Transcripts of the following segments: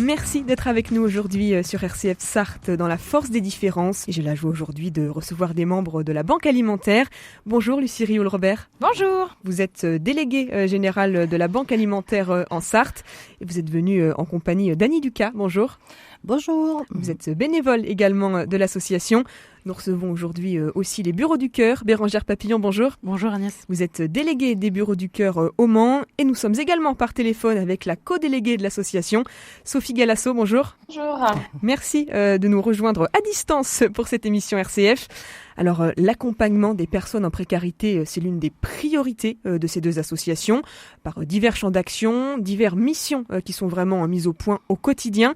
Merci d'être avec nous aujourd'hui sur RCF Sarthe dans la force des différences. Et j'ai la joie aujourd'hui de recevoir des membres de la Banque Alimentaire. Bonjour Lucie Rioul-Robert. Bonjour. Vous êtes déléguée générale de la Banque Alimentaire en Sarthe et vous êtes venue en compagnie d'Annie Ducas. Bonjour. Bonjour. Vous êtes bénévole également de l'association. Nous recevons aujourd'hui aussi les Bureaux du Cœur. Bérangère Papillon, bonjour. Bonjour Agnès. Vous êtes déléguée des Bureaux du Cœur au Mans et nous sommes également par téléphone avec la co-déléguée de l'association, Sophie Galasso, bonjour. Bonjour. Merci de nous rejoindre à distance pour cette émission RCF. Alors, l'accompagnement des personnes en précarité, c'est l'une des priorités de ces deux associations, par divers champs d'action, diverses missions qui sont vraiment mises au point au quotidien.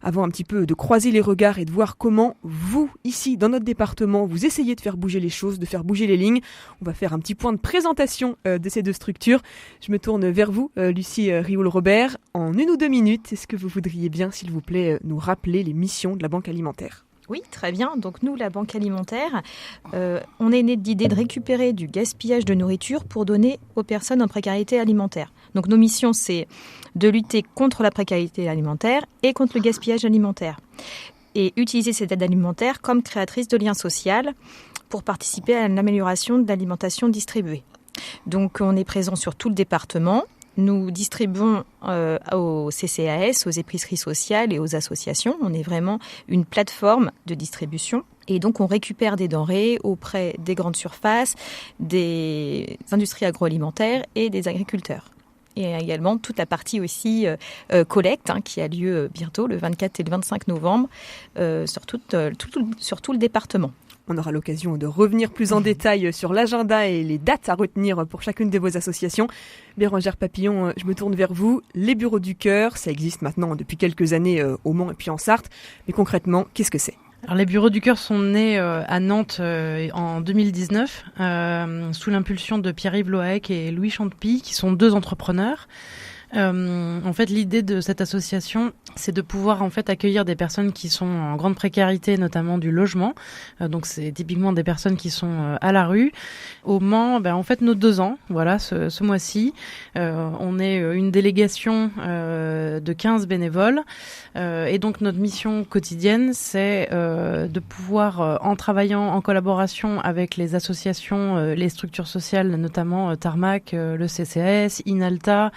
Avant un petit peu de croiser les regards et de voir comment vous, ici, dans notre département, vous essayez de faire bouger les choses, de faire bouger les lignes. On va faire un petit point de présentation de ces deux structures. Je me tourne vers vous, Lucie Rioul-Robert. En 1 ou 2 minutes, est-ce que vous voudriez bien, s'il vous plaît, nous rappeler les missions de la Banque Alimentaire ? Oui, très bien. Donc nous, la Banque Alimentaire, on est né de l'idée de récupérer du gaspillage de nourriture pour donner aux personnes en précarité alimentaire. Donc nos missions, c'est de lutter contre la précarité alimentaire et contre le gaspillage alimentaire. Et utiliser cette aide alimentaire comme créatrice de liens sociaux pour participer à l'amélioration de l'alimentation distribuée. Donc on est présent sur tout le département. Nous distribuons aux CCAS, aux épiceries sociales et aux associations. On est vraiment une plateforme de distribution. Et donc, on récupère des denrées auprès des grandes surfaces, des industries agroalimentaires et des agriculteurs. Et également toute la partie aussi collecte qui a lieu bientôt, le 24 et le 25 novembre, sur tout le département. On aura l'occasion de revenir plus en détail sur l'agenda et les dates à retenir pour chacune de vos associations. Bérangère Papillon, je me tourne vers vous. Les Bureaux du Cœur, ça existe maintenant depuis quelques années au Mans et puis en Sarthe. Mais concrètement, qu'est-ce que c'est ? Alors, les Bureaux du Cœur sont nés à Nantes en 2019 sous l'impulsion de Pierre-Yves Loaec et Louis Chantepie, qui sont 2 entrepreneurs. En fait, l'idée de cette association, c'est de pouvoir en fait accueillir des personnes qui sont en grande précarité, notamment du logement. Donc, c'est typiquement des personnes qui sont à la rue. Au Mans, on fête nos 2 ans. Voilà, ce mois-ci, on est une délégation de 15 bénévoles. Et donc, notre mission quotidienne, c'est de pouvoir, en travaillant en collaboration avec les associations, les structures sociales, notamment Tarmac, le CCAS, Inalta,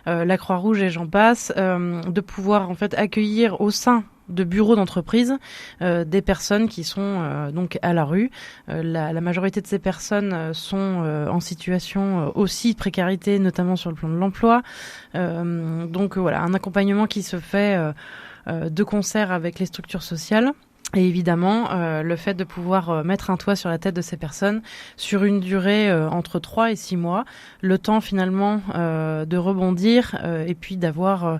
la Croix-Rouge et j'en passe, de pouvoir en fait accueillir au sein de bureaux d'entreprise des personnes qui sont donc à la rue. La majorité de ces personnes sont en situation aussi de précarité, notamment sur le plan de l'emploi. Donc voilà, un accompagnement qui se fait de concert avec les structures sociales. Et évidemment, le fait de pouvoir mettre un toit sur la tête de ces personnes sur une durée entre 3 et 6 mois, le temps finalement de rebondir et puis d'avoir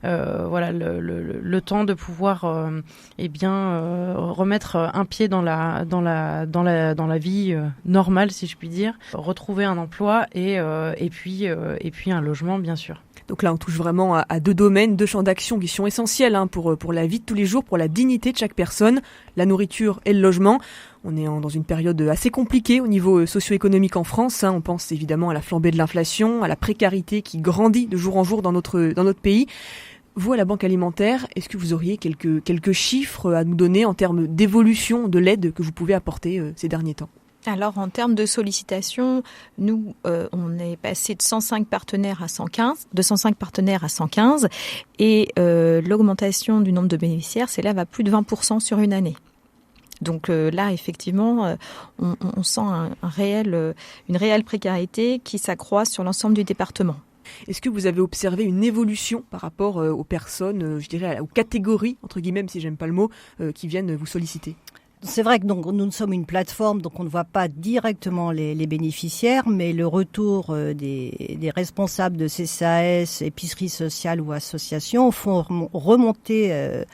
le temps de pouvoir remettre un pied dans la vie normale, si je puis dire, retrouver un emploi et puis un logement, bien sûr. Donc là, on touche vraiment à 2 domaines, 2 champs d'action qui sont essentiels pour la vie de tous les jours, pour la dignité de chaque personne, la nourriture et le logement. On est dans une période assez compliquée au niveau socio-économique en France. On pense évidemment à la flambée de l'inflation, à la précarité qui grandit de jour en jour dans notre pays. Vous, à la Banque Alimentaire, est-ce que vous auriez quelques chiffres à nous donner en termes d'évolution de l'aide que vous pouvez apporter ces derniers temps ? Alors, en termes de sollicitation, nous, on est passé de 105 partenaires à 115, de 105 partenaires à 115, et l'augmentation du nombre de bénéficiaires s'élève à plus de 20% sur une année. Donc là, effectivement, on sent une réelle précarité qui s'accroît sur l'ensemble du département. Est-ce que vous avez observé une évolution par rapport aux personnes, aux catégories, entre guillemets, même si j'aime pas le mot, qui viennent vous solliciter ? C'est vrai que donc, nous sommes une plateforme, donc on ne voit pas directement les bénéficiaires, mais le retour des responsables de CCAS, épiceries sociales ou associations font remonter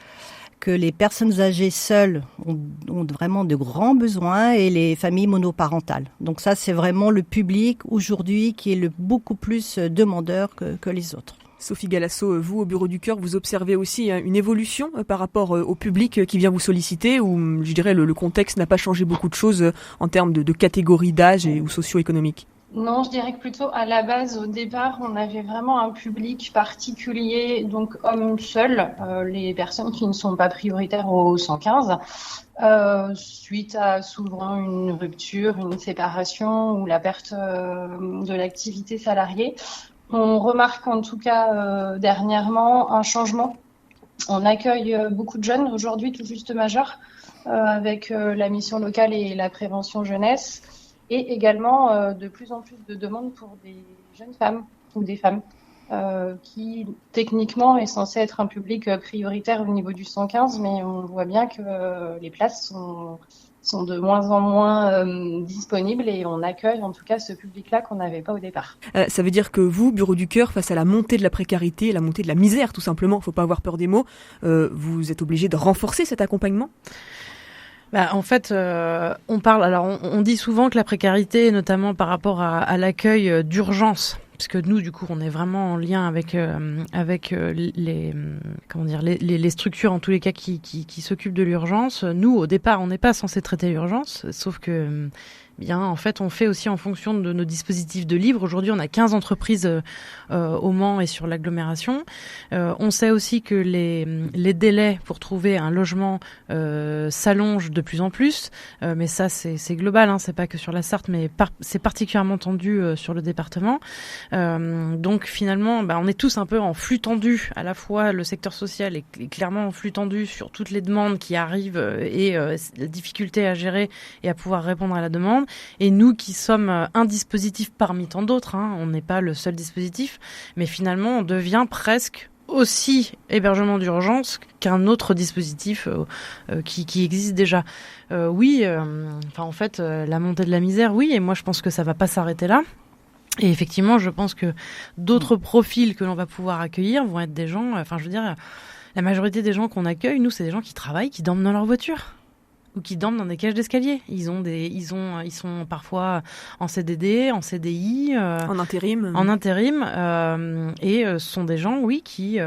que les personnes âgées seules ont vraiment de grands besoins et les familles monoparentales. Donc ça, c'est vraiment le public aujourd'hui qui est beaucoup plus demandeur que les autres. Sophie Galasso, vous, au Bureau du Cœur, vous observez aussi une évolution par rapport au public qui vient vous solliciter, ou je dirais le contexte n'a pas changé beaucoup de choses en termes de catégories d'âge ou socio-économique ? Non, je dirais que plutôt à la base, au départ, on avait vraiment un public particulier, donc hommes seuls, les personnes qui ne sont pas prioritaires au 115, suite à souvent une rupture, une séparation ou la perte de l'activité salariée. On remarque en tout cas dernièrement un changement. On accueille beaucoup de jeunes aujourd'hui, tout juste majeurs, avec la mission locale et la prévention jeunesse. Et également de plus en plus de demandes pour des jeunes femmes ou des femmes qui, techniquement, est censé être un public prioritaire au niveau du 115, mais on voit bien que les places sont de moins en moins disponibles et on accueille en tout cas ce public-là qu'on n'avait pas au départ. Ça veut dire que vous, Bureau du Cœur, face à la montée de la précarité, la montée de la misère tout simplement, il ne faut pas avoir peur des mots, vous êtes obligé de renforcer cet accompagnement ? En fait, on dit souvent que la précarité, notamment par rapport à l'accueil d'urgence, parce que nous, du coup, on est vraiment en lien avec les structures, en tous les cas, qui s'occupent de l'urgence. Nous, au départ, on n'est pas censé traiter l'urgence, sauf que en fait, on fait aussi en fonction de nos dispositifs de libre. Aujourd'hui, on a 15 entreprises au Mans et sur l'agglomération. On sait aussi que les délais pour trouver un logement s'allongent de plus en plus. Mais ça, c'est global, hein, c'est pas que sur la Sarthe, mais c'est particulièrement tendu sur le département. Donc finalement, on est tous un peu en flux tendu. À la fois, le secteur social est clairement en flux tendu sur toutes les demandes qui arrivent et la difficulté à gérer et à pouvoir répondre à la demande. Et nous qui sommes un dispositif parmi tant d'autres, hein, on n'est pas le seul dispositif, mais finalement on devient presque aussi hébergement d'urgence qu'un autre dispositif qui existe déjà. La montée de la misère, oui, et moi je pense que ça va pas s'arrêter là. Et effectivement, je pense que d'autres profils que l'on va pouvoir accueillir vont être des gens, la majorité des gens qu'on accueille, nous, c'est des gens qui travaillent, qui dorment dans leur voiture. Ou qui dorment dans des cages d'escalier. Ils sont parfois en CDD, en CDI, en intérim. Et ce sont des gens, oui, qui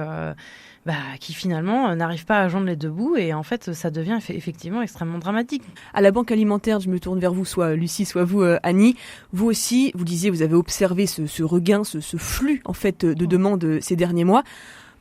finalement n'arrivent pas à joindre les deux bouts et en fait ça devient effectivement extrêmement dramatique. À la Banque Alimentaire, je me tourne vers vous, soit Lucie, soit vous, Annie. Vous aussi, vous disiez, vous avez observé ce regain, ce flux en fait de demandes ces derniers mois.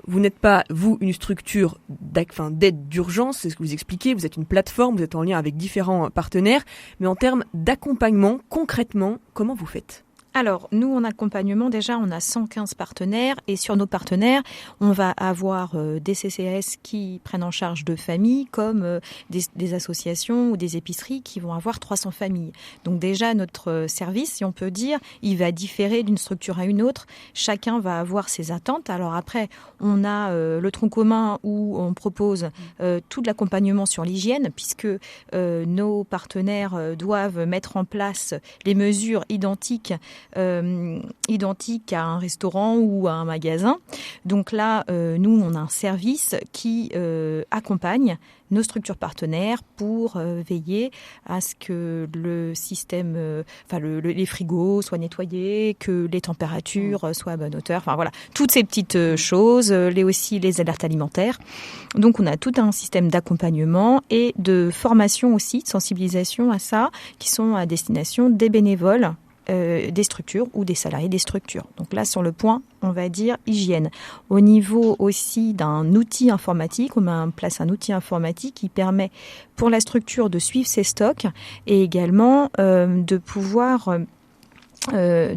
Vous n'êtes pas, vous, une structure d'aide d'urgence, c'est ce que vous expliquez, vous êtes une plateforme, vous êtes en lien avec différents partenaires, mais en termes d'accompagnement, concrètement, comment vous faites ? Alors, nous, en accompagnement, déjà, on a 115 partenaires et sur nos partenaires, on va avoir des CCAS qui prennent en charge de familles comme des associations ou des épiceries qui vont avoir 300 familles. Donc déjà, notre service, si on peut dire, il va différer d'une structure à une autre. Chacun va avoir ses attentes. Alors après, on a le tronc commun où on propose tout l'accompagnement sur l'hygiène puisque nos partenaires doivent mettre en place les mesures identiques à un restaurant ou à un magasin. Donc là, nous, on a un service qui accompagne nos structures partenaires pour veiller à ce que le système, les frigos soient nettoyés, que les températures soient à bonne hauteur. Enfin voilà, toutes ces petites choses, aussi les alertes alimentaires. Donc on a tout un système d'accompagnement et de formation aussi, de sensibilisation à ça, qui sont à destination des bénévoles des structures ou des salariés des structures. Donc là, sur le point, on va dire hygiène. Au niveau aussi d'un outil informatique, on met en place un outil informatique qui permet pour la structure de suivre ses stocks et également de pouvoir lui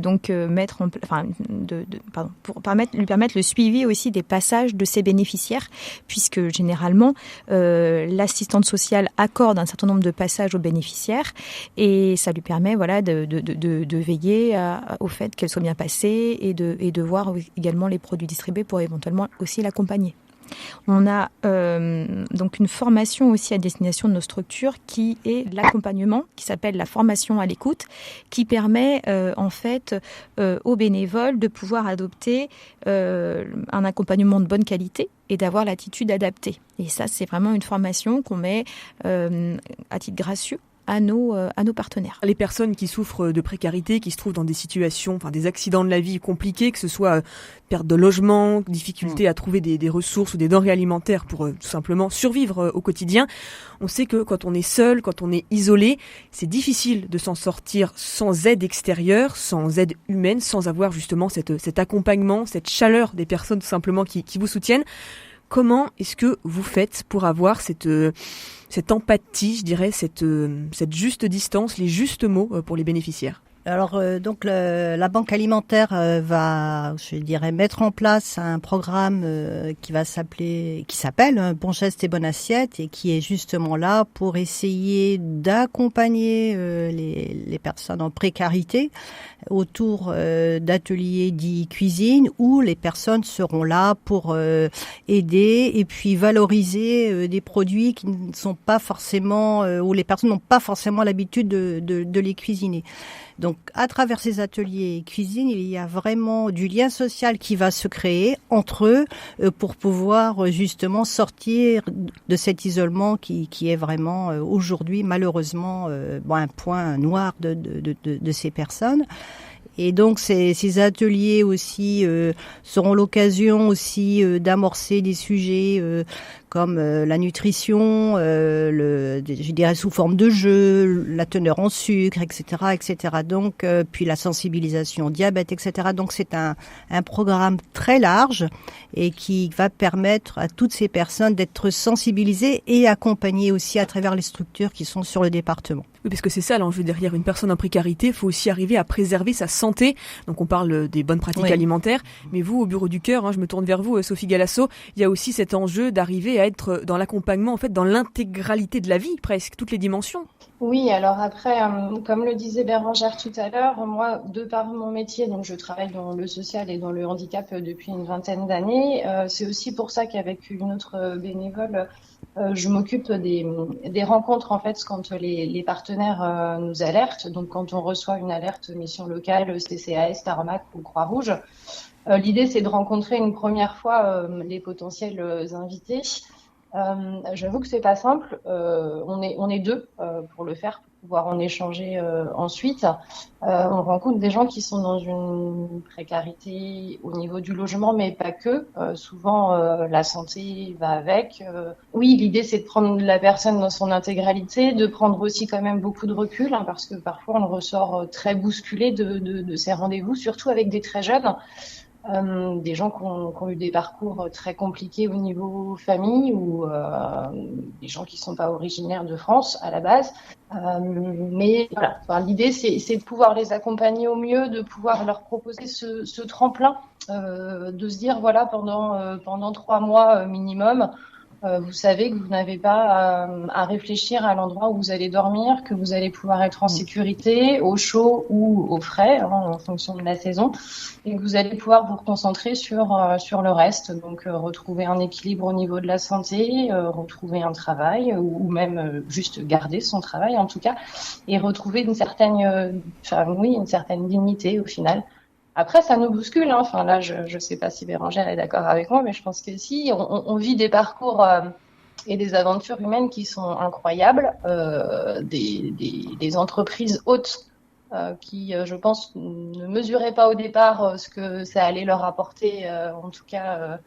permettre le suivi aussi des passages de ses bénéficiaires, puisque généralement l'assistante sociale accorde un certain nombre de passages aux bénéficiaires et ça lui permet de veiller au fait qu'elle soit bien passée et de voir également les produits distribués pour éventuellement aussi l'accompagner. On a donc une formation aussi à destination de nos structures qui est l'accompagnement, qui s'appelle la formation à l'écoute, qui permet aux bénévoles de pouvoir adopter un accompagnement de bonne qualité et d'avoir l'attitude adaptée. Et ça, c'est vraiment une formation qu'on met à titre gracieux à nos partenaires. Les personnes qui souffrent de précarité, qui se trouvent dans des situations, des accidents de la vie compliqués, que ce soit perte de logement, difficulté à trouver des ressources ou des denrées alimentaires pour tout simplement survivre au quotidien. On sait que quand on est seul, quand on est isolé, c'est difficile de s'en sortir sans aide extérieure, sans aide humaine, sans avoir justement cet accompagnement, cette chaleur des personnes tout simplement qui vous soutiennent. Comment est-ce que vous faites pour avoir cette empathie, je dirais, cette juste distance, les justes mots pour les bénéficiaires? Alors donc la Banque alimentaire va, je dirais, mettre en place un programme qui s'appelle Bon geste et bonne assiette, et qui est justement là pour essayer d'accompagner les personnes en précarité autour d'ateliers dits cuisine, où les personnes seront là pour aider et puis valoriser des produits qui ne sont pas forcément où les personnes n'ont pas forcément l'habitude de les cuisiner. Donc, à travers ces ateliers cuisine, il y a vraiment du lien social qui va se créer entre eux pour pouvoir justement sortir de cet isolement qui est vraiment aujourd'hui malheureusement un point noir de ces personnes. Et donc ces ateliers aussi seront l'occasion aussi d'amorcer des sujets comme la nutrition, je dirais sous forme de jeu, la teneur en sucre, etc., etc. Donc puis la sensibilisation au diabète, etc. Donc c'est un programme très large et qui va permettre à toutes ces personnes d'être sensibilisées et accompagnées aussi à travers les structures qui sont sur le département. Oui, parce que c'est ça l'enjeu derrière une personne en précarité. Il faut aussi arriver à préserver sa santé. Donc on parle des bonnes pratiques alimentaires. Mais vous, au Bureau du Cœur, je me tourne vers vous, Sophie Galasso, il y a aussi cet enjeu d'arriver à être dans l'accompagnement, en fait, dans l'intégralité de la vie, presque, toutes les dimensions. Oui, alors après, comme le disait Bérangère tout à l'heure, moi, de par mon métier, donc je travaille dans le social et dans le handicap depuis une vingtaine d'années. C'est aussi pour ça qu'avec une autre bénévole, je m'occupe des rencontres, en fait, quand les partenaires nous alertent. Donc, quand on reçoit une alerte mission locale, CCAS, Tarmac ou Croix-Rouge, l'idée, c'est de rencontrer une première fois les potentiels invités. J'avoue que c'est pas simple. On est deux pour le faire, pour pouvoir en échanger ensuite. On rencontre des gens qui sont dans une précarité au niveau du logement, mais pas que. Souvent, la santé va avec. Oui, l'idée, c'est de prendre la personne dans son intégralité, de prendre aussi quand même beaucoup de recul, parce que parfois, on ressort très bousculé de ces rendez-vous, surtout avec des très jeunes. Des gens qui ont eu des parcours très compliqués au niveau famille ou des gens qui sont pas originaires de France à la base. Mais voilà, l'idée c'est de pouvoir les accompagner au mieux, de pouvoir leur proposer ce tremplin, de se dire voilà pendant 3 mois minimum. Vous savez que vous n'avez pas à réfléchir à l'endroit où vous allez dormir, que vous allez pouvoir être en sécurité, au chaud ou au frais, en fonction de la saison, et que vous allez pouvoir vous concentrer sur le reste. Donc retrouver un équilibre au niveau de la santé, retrouver un travail, ou même juste garder son travail en tout cas, et retrouver une certaine dignité au final. Après, ça nous bouscule. Enfin, là, je sais pas si Bérangère est d'accord avec moi, mais je pense que si, on vit des parcours et des aventures humaines qui sont incroyables, des entreprises hôtes qui, je pense, ne mesuraient pas au départ ce que ça allait leur apporter, en tout cas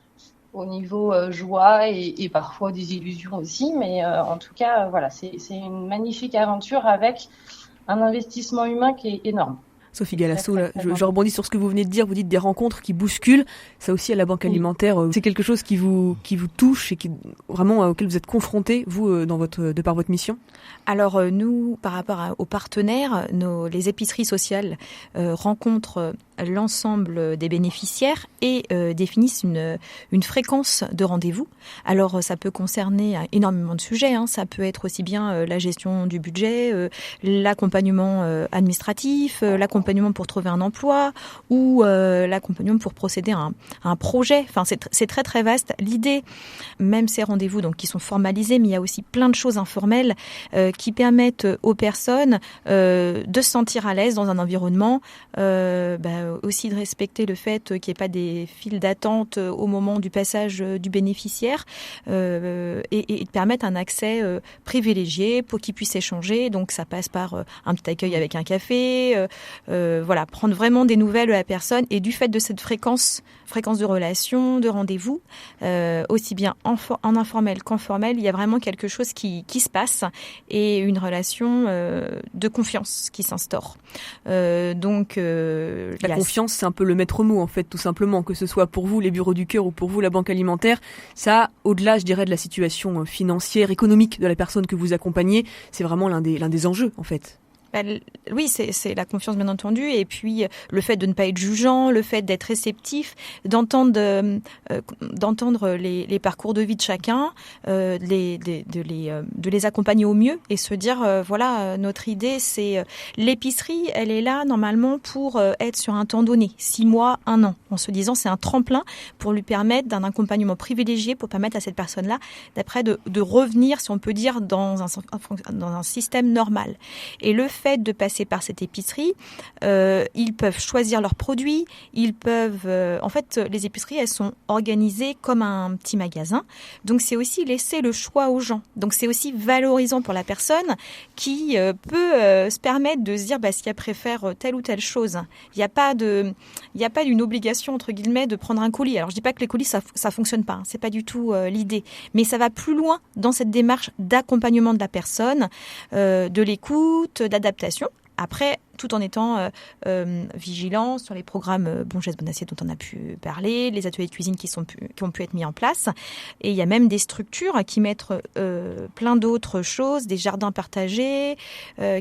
au niveau joie et parfois des illusions aussi. Mais en tout cas, voilà, c'est une magnifique aventure avec un investissement humain qui est énorme. Sophie Galasso, là, je rebondis sur ce que vous venez de dire. Vous dites des rencontres qui bousculent. Ça aussi, à la Banque alimentaire, c'est quelque chose qui vous touche et qui vraiment auquel vous êtes confrontés, vous, de par votre mission. Alors nous, par rapport aux partenaires, les épiceries sociales rencontrent l'ensemble des bénéficiaires et définissent une fréquence de rendez-vous. Alors ça peut concerner énormément de sujets. Ça peut être aussi bien la gestion du budget, l'accompagnement administratif, l'accompagnement pour trouver un emploi ou l'accompagnement pour procéder à un projet. Enfin, c'est très très vaste. L'idée, même ces rendez-vous donc qui sont formalisés, mais il y a aussi plein de choses informelles qui permettent aux personnes de se sentir à l'aise dans un environnement aussi de respecter le fait qu'il n'y ait pas des files d'attente au moment du passage du bénéficiaire, et de permettre un accès privilégié pour qu'ils puissent échanger. Donc ça passe par un petit accueil avec un café, prendre vraiment des nouvelles de la personne, et du fait de cette fréquence de relation, de rendez-vous, aussi bien en informel qu'en formel, il y a vraiment quelque chose qui se passe, et une relation de confiance qui s'instaure. La confiance, c'est un peu le maître mot en fait, tout simplement, que ce soit pour vous les bureaux du cœur ou pour vous la banque alimentaire. Ça, au-delà, je dirais, de la situation financière, économique de la personne que vous accompagnez, c'est vraiment l'un des enjeux en fait. Oui, c'est la confiance, bien entendu, et puis le fait de ne pas être jugeant, le fait d'être réceptif, d'entendre les parcours de vie de chacun, de les accompagner au mieux, et se dire notre idée, c'est l'épicerie, elle est là normalement pour être sur un temps donné, 6 mois, 1 an, en se disant c'est un tremplin pour lui permettre d'un accompagnement privilégié, pour permettre à cette personne-là d'après de revenir, si on peut dire, dans un système normal. Et le fait de passer par cette épicerie, ils peuvent choisir leurs produits, ils peuvent... en fait, les épiceries, elles sont organisées comme un petit magasin, donc c'est aussi laisser le choix aux gens. Donc c'est aussi valorisant pour la personne qui peut se permettre de se dire si elle préfère telle ou telle chose. Il n'y a pas d'une obligation, entre guillemets, de prendre un colis. Alors je dis pas que les colis, ça fonctionne pas, c'est pas du tout l'idée, mais ça va plus loin dans cette démarche d'accompagnement de la personne, de l'écoute, d'adaptation. Après, tout en étant vigilant sur les programmes Bon Geste, Bon Assiette dont on a pu parler, les ateliers de cuisine qui ont pu être mis en place. Et il y a même des structures qui mettent plein d'autres choses, des jardins partagés,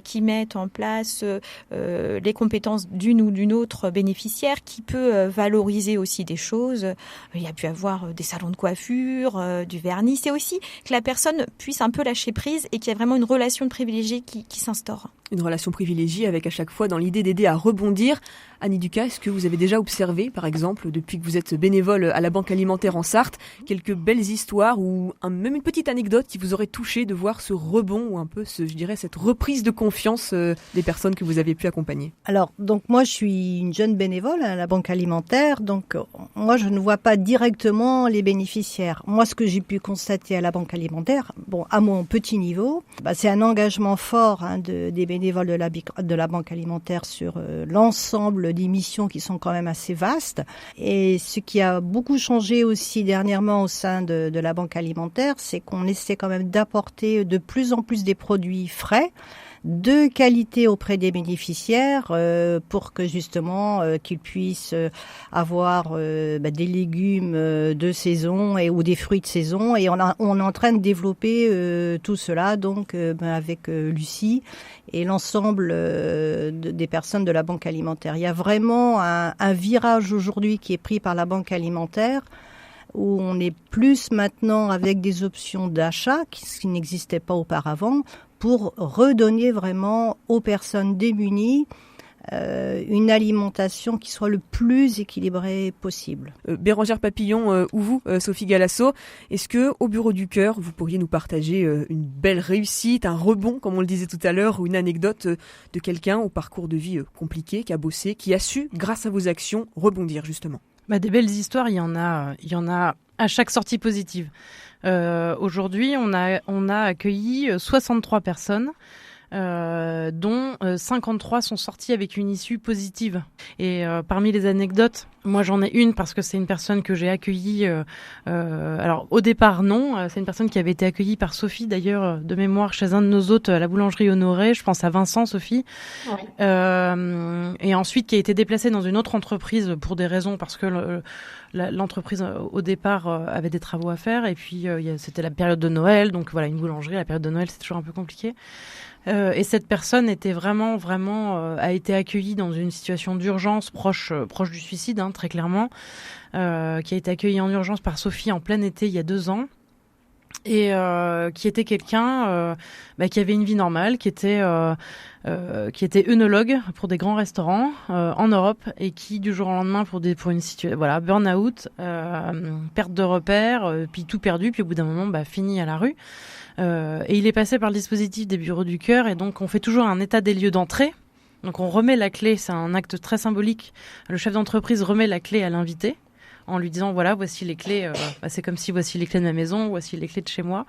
qui mettent en place les compétences d'une ou d'une autre bénéficiaire, qui peut valoriser aussi des choses. Il y a pu avoir des salons de coiffure, du vernis. C'est aussi que la personne puisse un peu lâcher prise et qu'il y ait vraiment une relation privilégiée qui s'instaure. Une relation privilégiée avec à chaque fois dans l'idée d'aider à rebondir. Annie Ducas, est-ce que vous avez déjà observé, par exemple, depuis que vous êtes bénévole à la Banque Alimentaire en Sarthe, quelques belles histoires ou même une petite anecdote qui vous aurait touché de voir ce rebond ou un peu, cette reprise de confiance des personnes que vous avez pu accompagner? Alors, donc moi, je suis une jeune bénévole à la Banque Alimentaire, donc moi, je ne vois pas directement les bénéficiaires. Moi, ce que j'ai pu constater à la Banque Alimentaire, à mon petit niveau, c'est un engagement fort des bénévoles de la Banque Alimentaire sur l'ensemble des missions qui sont quand même assez vastes. Et ce qui a beaucoup changé aussi dernièrement au sein de la Banque Alimentaire, c'est qu'on essaie quand même d'apporter de plus en plus des produits frais, de qualité auprès des bénéficiaires, pour que justement qu'ils puissent avoir des légumes de saison ou des fruits de saison. Et on est en train de développer tout cela donc avec Lucie et l'ensemble des personnes de la Banque Alimentaire. Il y a vraiment un virage aujourd'hui qui est pris par la Banque Alimentaire, où on est plus maintenant avec des options d'achat qui n'existaient pas auparavant, pour redonner vraiment aux personnes démunies une alimentation qui soit le plus équilibrée possible. Bérangère Papillon ou vous, Sophie Galasso, est-ce que au Bureau du Cœur, vous pourriez nous partager une belle réussite, un rebond, comme on le disait tout à l'heure, ou une anecdote de quelqu'un au parcours de vie compliqué, qui a bossé, qui a su, grâce à vos actions, rebondir justement? Des belles histoires, il y en a à chaque sortie positive. Aujourd'hui, on a accueilli 63 personnes, dont 53 sont sorties avec une issue positive. Et parmi les anecdotes, moi j'en ai une parce que c'est une personne que j'ai accueillie. Alors au départ non, c'est une personne qui avait été accueillie par Sophie d'ailleurs de mémoire chez un de nos hôtes à la boulangerie Honoré. Je pense à Vincent, Sophie. Oui. Et ensuite qui a été déplacée dans une autre entreprise pour des raisons parce que l'entreprise au départ avait des travaux à faire et puis c'était la période de Noël, donc voilà, une boulangerie, la période de Noël c'est toujours un peu compliqué. Et cette personne était vraiment a été accueillie dans une situation d'urgence proche du suicide, très clairement, qui a été accueillie en urgence par Sophie en plein été il y a 2 ans. Et qui était quelqu'un qui avait une vie normale, qui était œnologue pour des grands restaurants en Europe et qui du jour au lendemain pour une situation burn-out, perte de repères, puis tout perdu, puis au bout d'un moment fini à la rue. Et il est passé par le dispositif des Bureaux du Cœur et donc on fait toujours un état des lieux d'entrée Donc on remet la clé, c'est un acte très symbolique. Le chef d'entreprise remet la clé à l'invité en lui disant voilà, voici les clés, c'est comme si voici les clés de ma maison, voici les clés de chez moi.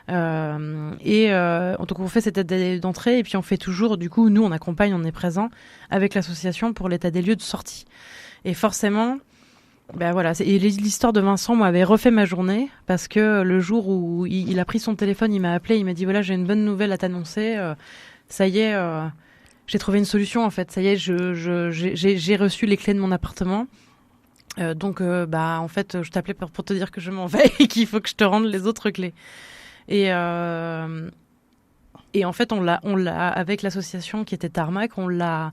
Donc on fait cet état d'entrée et puis on fait toujours, du coup, nous on accompagne, on est présent avec l'association pour l'état des lieux de sortie. Et forcément, et l'histoire de Vincent m'avait refait ma journée parce que le jour où il a pris son téléphone, il m'a appelé, il m'a dit voilà, j'ai une bonne nouvelle à t'annoncer, ça y est, j'ai trouvé une solution en fait, ça y est, j'ai reçu les clés de mon appartement. En fait, je t'appelais pour te dire que je m'en vais et qu'il faut que je te rende les autres clés. Et en fait, on l'a avec l'association qui était Tarmac, on l'a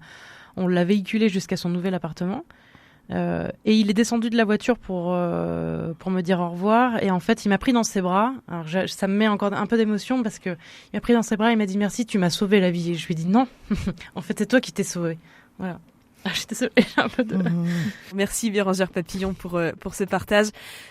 véhiculé jusqu'à son nouvel appartement. Et il est descendu de la voiture pour me dire au revoir. Et en fait, il m'a pris dans ses bras. Alors, ça me met encore un peu d'émotion parce que il m'a pris dans ses bras et il m'a dit merci, tu m'as sauvé la vie. Et je lui ai dit non, en fait, c'est toi qui t'es sauvé. Voilà. Je suis désolée, j'ai un peu de... Merci Bérengère Papillon pour ce partage.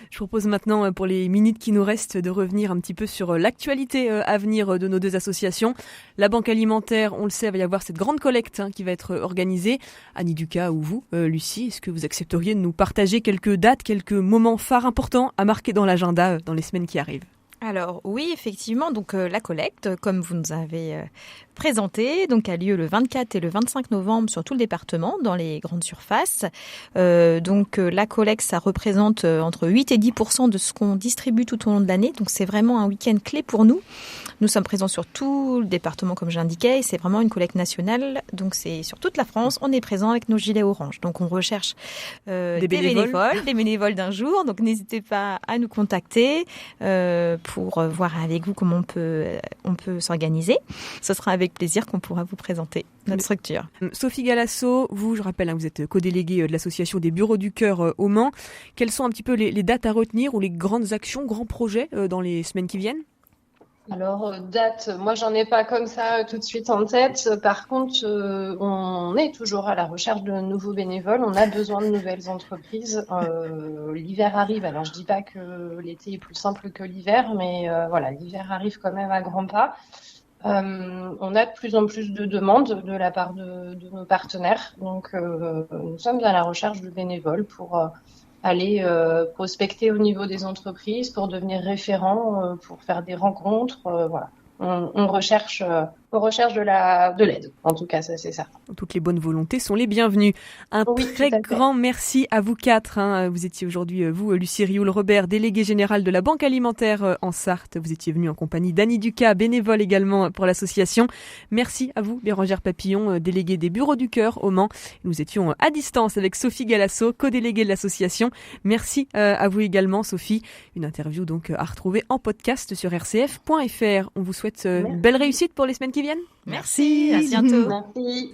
Je propose maintenant, pour les minutes qui nous restent, de revenir un petit peu sur l'actualité à venir de nos deux associations. La Banque Alimentaire, on le sait, va y avoir cette grande collecte qui va être organisée. Annie Ducas ou vous, Lucie, est-ce que vous accepteriez de nous partager quelques dates, quelques moments phares importants à marquer dans l'agenda dans les semaines qui arrivent ? Alors oui, effectivement, donc la collecte, comme vous nous avez présenté, donc a lieu le 24 et le 25 novembre sur tout le département, dans les grandes surfaces. La collecte, ça représente entre 8 et 10% de ce qu'on distribue tout au long de l'année. Donc c'est vraiment un week-end clé pour nous. Nous sommes présents sur tout le département, comme j'indiquais, et c'est vraiment une collecte nationale. Donc c'est sur toute la France, on est présent avec nos gilets orange. Donc on recherche des bénévoles d'un jour. Donc n'hésitez pas à nous contacter pour voir avec vous comment on peut s'organiser. Ce sera avec plaisir qu'on pourra vous présenter notre structure. Sophie Galasso, vous, je rappelle, vous êtes co-déléguée de l'association des Bureaux du Cœur au Mans. Quelles sont un petit peu les dates à retenir ou les grandes actions, grands projets dans les semaines qui viennent ? Alors, date, moi j'en ai pas comme ça tout de suite en tête. Par contre, on est toujours à la recherche de nouveaux bénévoles. On a besoin de nouvelles entreprises. L'hiver arrive. Alors, je dis pas que l'été est plus simple que l'hiver, mais l'hiver arrive quand même à grands pas. On a de plus en plus de demandes de la part de nos partenaires. Donc, nous sommes à la recherche de bénévoles pour aller prospecter au niveau des entreprises, pour devenir référent, pour faire des rencontres. On recherche de l'aide. En tout cas, ça, c'est ça. Toutes les bonnes volontés sont les bienvenues. Un très grand merci à vous quatre. Vous étiez aujourd'hui, vous, Lucie Rioul-Robert, déléguée générale de la Banque Alimentaire en Sarthe. Vous étiez venue en compagnie d'Annie Ducas, bénévole également pour l'association. Merci à vous, Bérengère Papillon, déléguée des Bureaux du Cœur au Mans. Nous étions à distance avec Sophie Galasso, co-déléguée de l'association. Merci à vous également, Sophie. Une interview donc à retrouver en podcast sur rcf.fr. On vous souhaite une belle réussite pour les semaines qui viennent. Merci, à bientôt. Merci.